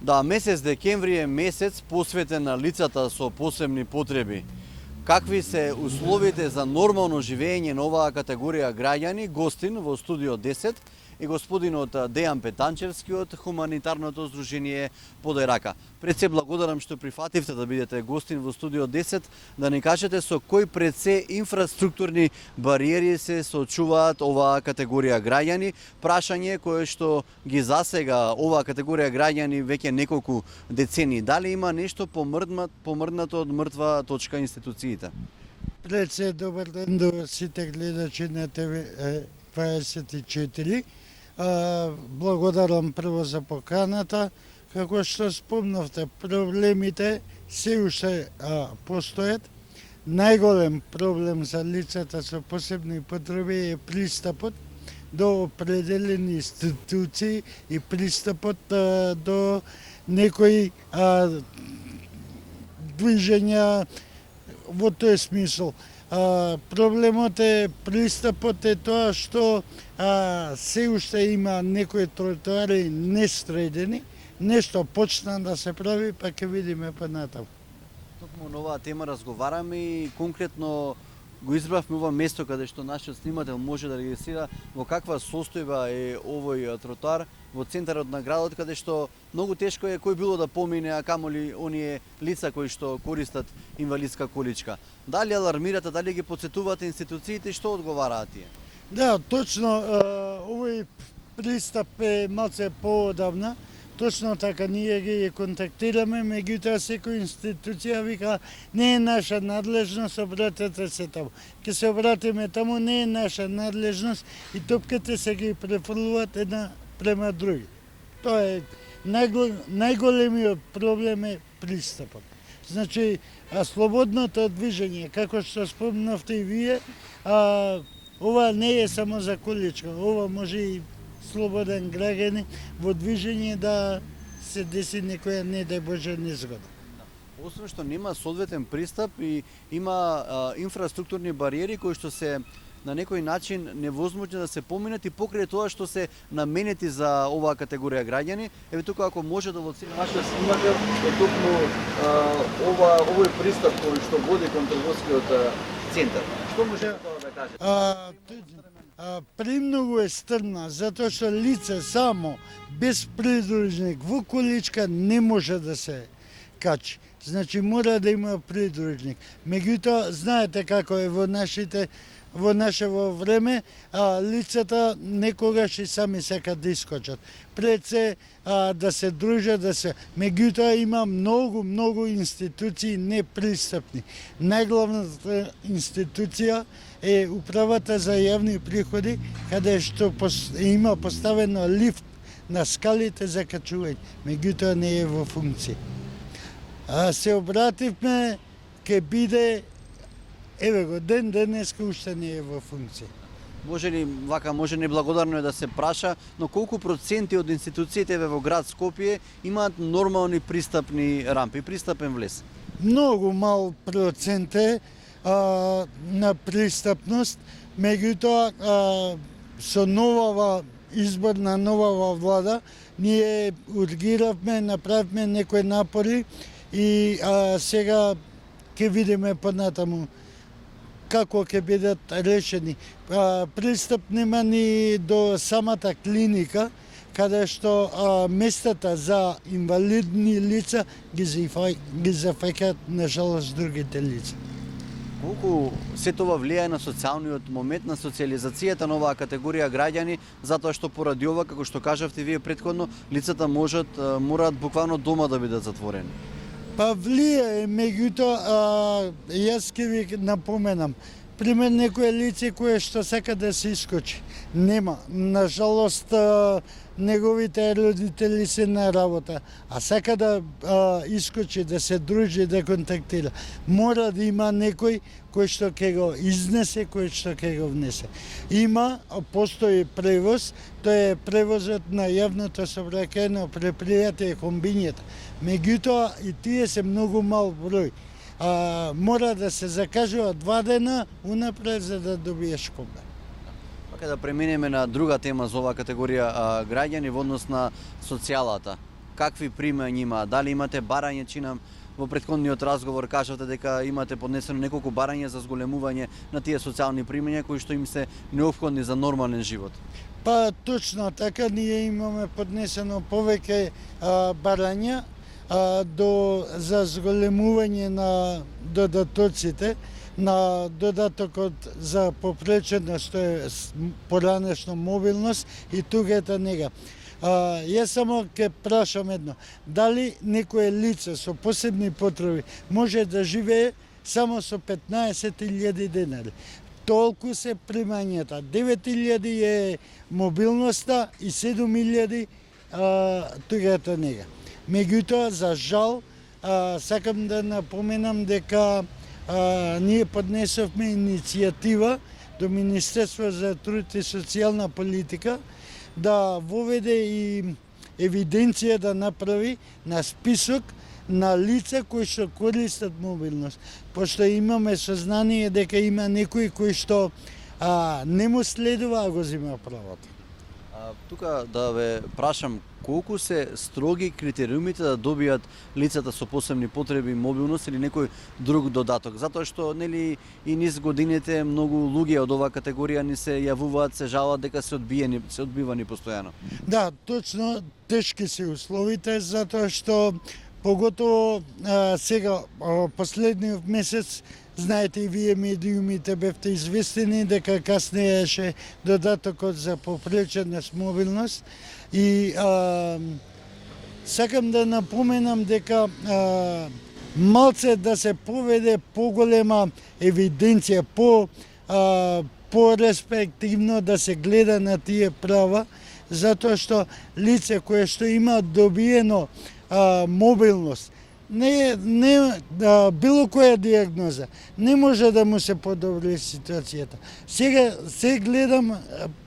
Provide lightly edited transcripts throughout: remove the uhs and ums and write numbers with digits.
Да, месец декември е месец посветен на лицата со посебни потреби. Какви се условите за нормално живење на оваа категорија граѓани, гостин во студио 10 и господинот Дејан Петанчевски од Хуманитарното здружение Подај рака. Пред се благодарам што прифативте да бидете гостин во студио 10, да ни кажете со кои пред се инфраструктурни бариери се соочуваат оваа категорија граѓани, прашање кое што ги засега оваа категорија граѓани веќе неколку децени. Дали има нешто помрднато од мртва точка институциите? Пред се добар ден до сите гледачи на ТВ 24. Благодарам прво за поканата. Како што спомнавте, проблемите се уште постојат. Најголем проблем за лицата со посебни потреби е пристапот до определени институции и пристапот до некои движења во тој смисол. Проблемот е пристапот е тоа што се уште има некои тротоари несредени, нешто почна да се прави, па ќе видиме понатаму. Токму на оваа тема разговараме и конкретно го избравме ова место каде што нашиот снимател може да регистрира во каква состојба е овој тротоар во центарот на градот, каде што многу тешко е кој било да помине, а камоли оние лица кои што користат инвалидска количка. Дали алармирате, дали ги потсетувате институциите, што одговараат тие? Да, точно, овој пристап е малце поодамна. Точно така, ние ги контактираме, меѓутоа секоја институција вика не е наша надлежност, обратете се таму. Ке се обратиме таму, не е наша надлежност и топките се ги префрлуваат една према други. Тоа е најголемиот проблем е пристапот. Значи, слободното движење, како што спомнавте и вие, ова не е само за количка, ова може и слободен граѓани во движење да се деси некоја, не дај Боже, незгода. Освен што нема соодветен пристап и има инфраструктурни бариери кои што се на некој начин невозможни да се поминат и покрај тоа што се наменети за оваа категорија граѓани. Еве тука ако може да воцени нашиот снимател е токму овој пристап кој што води кон трговскиот центар. Што може тоа да кажете? Премногу е стрмна, затоа што лице само без придружник во количка не може да се качи. Значи мора да има придружник. Меѓутоа, знаете како е во нашево време, лицата некогаш и сами сакат да искочат. Пред се да се дружат, меѓутоа има многу институции непристапни. Најглавната институција е Управата за јавни приходи, каде што има поставено лифт на скалите за качување, меѓутоа не е во функција. Се обративме, ке биде, еве го, денеска уште не е во функција. Може ли, може неблагодарно е да се праша, но колку проценти од институциите во град Скопје имаат нормални пристапни рампи, пристапен влез? Многу мал процент е на пристапност, меѓутоа со избор на новава влада ние ургиравме, направивме некои напори и сега ќе видиме понатаму како ќе бидат решени. Пристап нема ни до самата клиника, каде што местата за инвалидни лица ги зафаќаат на жалост другите лица. Колку се тоа влијае на социјалниот момент, на социјализацијата на оваа категорија граѓани, затоа што поради ова, како што кажавте вие претходно, лицата мораат буквално дома да бидат затворени? Па влијае, меѓутоа, јас ќе ви напоменам. Пример, некој лице кое што сака да се искочи. Нема. Нажалост, неговите родители се на работа, а сака да искочи, да се дружи, да контактира. Мора да има некој кој што ќе го изнесе, кој што ќе го внесе. Постои превоз, тоа е превозот на јавното сообраќајно предпријатие комбињата. Меѓутоа и тие се многу мал број. Мора да се закажува 2 дена унапред за да добиеш комбе. Така да преминеме на друга тема за оваа категорија граѓани во однос на социјалата. какви примања има? Дали имате барање, чинам во претходниот разговор кажавте дека имате поднесено неколку барања за зголемување на тие социјални примања кои што им се неопходни за нормален живот. Па точно така, ние имаме поднесено повеќе барања за зголемување на додатоците, на додатокот за попречена што е поранешно мобилност и тугата нега. Јас само ќе прашам едно, дали некое лице со посебни потреби може да живее само со 15.000 денари? Толку се примањата. 9.000 е мобилноста и 7.000 тугата нега. Меѓутоа, за жал, сакам да напоменам дека ние поднесовме иницијатива до Министерство за труд и социјална политика да воведе и евиденција да направи на список на лица кои што користат мобилност. Пошто имаме сознание дека има некои кои што не му следува, а го зема правото. Тука да ве прашам, колку се строги критериумите да добијат лицата со посебни потреби мобилност или некој друг додаток? Затоа што нели и низ годините многу луѓе од оваа категорија ни се јавуваат, се жалат дека се одбивани постојано. Да, точно, тешки се условите, затоа што поготово сега последниот месец, знаете и вие медиумите бевте известени дека каснееше додатокот за попреченост мобилност и сакам да напоменам дека малце да се поведе поголема евиденција, по-респективно да се гледа на тие права, затоа што лице кое што има добиено мобилност, не било која диагноза, не може да му се подобри ситуацијата. Сега се гледам,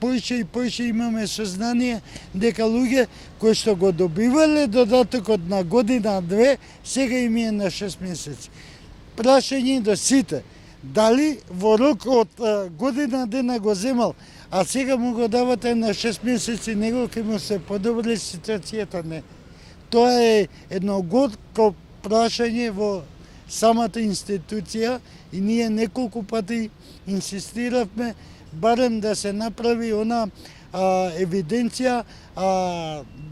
поише и поише имаме сознание дека луѓе кои што го добивале додатокот на година-две, сега им е на 6 месеци. Прашање до сите, дали во рок од година дена го земал, а сега му го давате на 6 месеци, него ќе му се подобри ситуацијата? Не. Тоа е едно горко прашање во самата институција и ние неколку пати инсистиравме барем да се направи она евиденција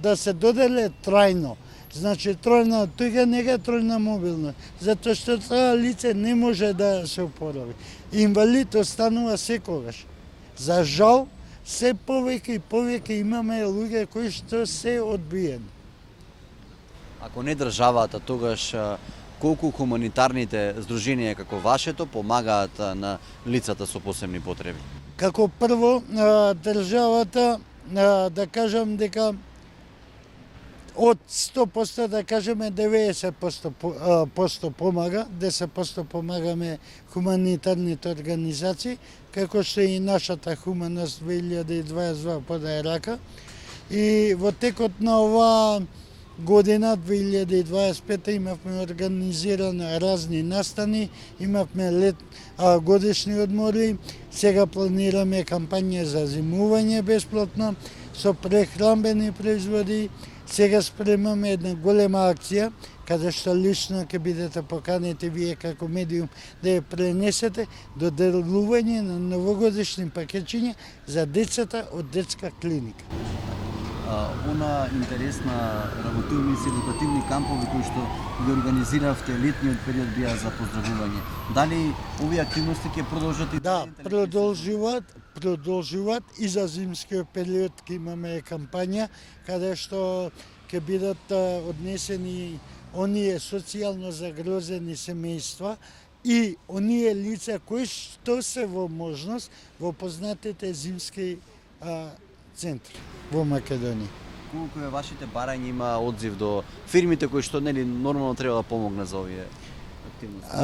да се доделе трајно. Значи тројна туга нега, тројна мобилност, затоа што тоа лице не може да се опорави. Инвалид останува секогаш. За жал, се повеќе и повеќе имаме луѓе кои што се одбиени. Ако не државата, тогаш колку хуманитарните здруженија како вашето помагаат на лицата со посебни потреби? Како прво, државата, да кажам дека од 100% да кажеме 90% помага, 10% помагаме хуманитарните организации, како што и нашата Хуманост 2022 подаje рака. И во текот на оваа година 2025 имавме организирано разни настани, имавме годишни одмори, сега планираме кампања за зимување бесплатно со прехранбени производи. Сега спремаме една голема акција, каде што лично ќе бидете поканети вие како медиум да ја пренесете доделување на новогодишни пакетчиња за децата од детска клиника. Она интересна работилници, едукативни кампови кои што ги организиравте летниот период бија за поздравување. Дали овие активности ќе продолжат и да, продолжуваат и за зимскиот период ќе имаме кампања каде што ќе бидат однесени оние социјално загрозени семејства и оние лица кои што се во можност во познатите зимски центри во Македонија. Колку е вашите барања има одзив до фирмите кои што нели нормално треба да помогнат за овие активности?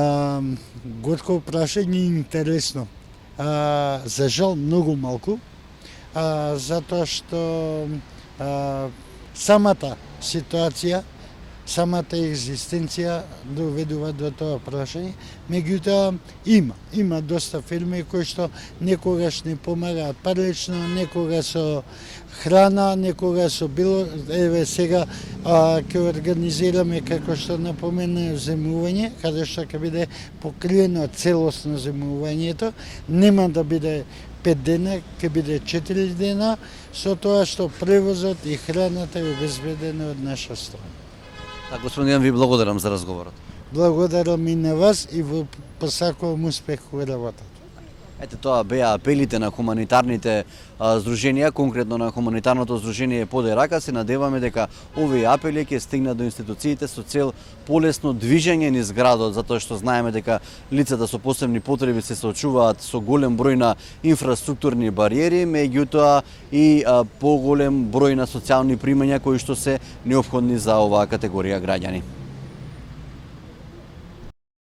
Горко прашање и интересно. За жал многу малку, затоа што самата ситуација самата екзистенција доведува до тоа прашање. Меѓутоа има доста фирми кои што некогаш не помагаат прилично, некога со храна, некога со било, еве сега ќе организираме, како што напомена, земјување, каде што ќе биде покриено целосно земјувањето, нема да биде 5 дена, ќе биде 4 дена, со тоа што превозот и храната е обезбедена од наша страна. Господин, ви благодарам за разговорот. Благодарам и на вас и ви посакувам успех во работата. Ете, тоа беа апелите на хуманитарните здруженија, конкретно на хуманитарното здружение Поде рака. Се надеваме дека овие апели ќе стигнат до институциите со цел полесно движење низ градот, затоа што знаеме дека лицата со посебни потреби се соочуваат со голем број на инфраструктурни бариери, меѓутоа и поголем број на социјални примања кои што се неопходни за оваа категорија граѓани.